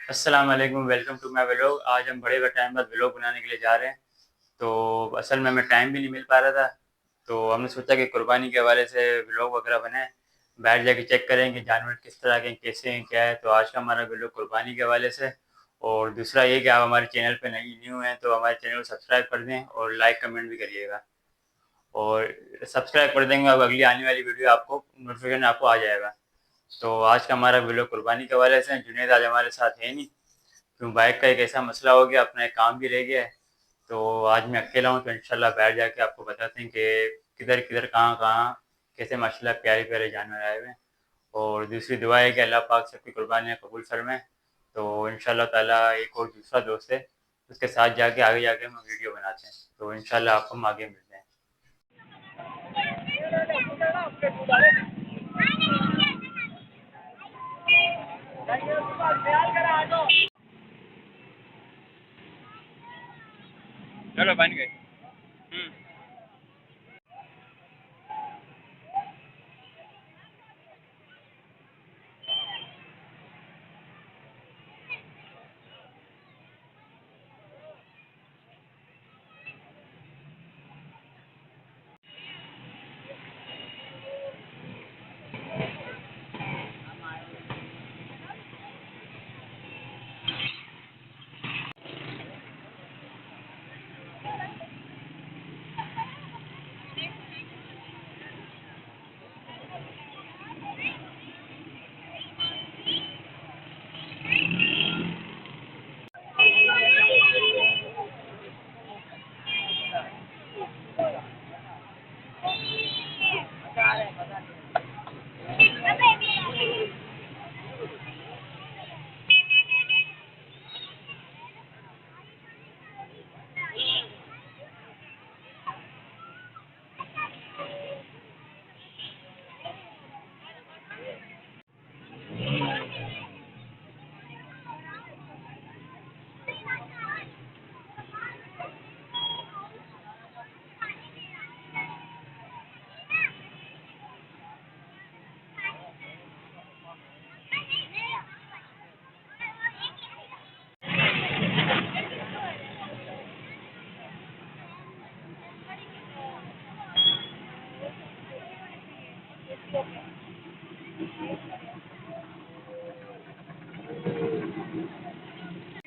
अस्सलाम वालेकुम, welcome to my vlog. आज हम बड़े टाइम बाद व्लॉग बनाने के लिए जा रहे हैं। तो असल में हमें टाइम भी नहीं मिल पा रहा था, तो हमने सोचा कि कुर्बानी के हवाले से व्लॉग वगैरह बनाएं, बाहर जाके चेक करें कि जानवर किस तरह के हैं, कैसे हैं, क्या है। तो आज का हमारा व्लॉग कुर्बानी के हवाले से। और दूसरा ये कि आप हमारे चैनल पे न्यू हैं तो हमारे चैनल को सब्सक्राइब कर दें और लाइक कमेंट भी करिएगा। और सब्सक्राइब कर देंगे, अब अगली आने वाली वीडियो आपको नोटिफिकेशन आपको आ जाएगा। तो आज का हमारा व्लॉग कुर्बानी के हवाले से। जुनेद आज हमारे साथ है नहीं, क्यों बाइक का एक ऐसा मसला हो गया, अपना एक काम भी रह गया है। तो आज मैं अकेला हूँ, तो इंशाल्लाह बाहर जाके आपको बताते हैं कि किधर किधर कहाँ कहाँ कैसे माशाल्लाह प्यारे प्यारे जानवर आए हुए हैं। और दूसरी दुआ है कि अल्लाह पाक सबकी कुर्बानियाँ कबूल फरमाए। तो इंशाल्लाह ताला एक और दूसरा दोस्त है, उसके साथ जाके आगे जाके हम वीडियो बनाते हैं। तो इंशाल्लाह आपको हम आगे मिलते हैं। चलो बन गए।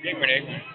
एक मिनट।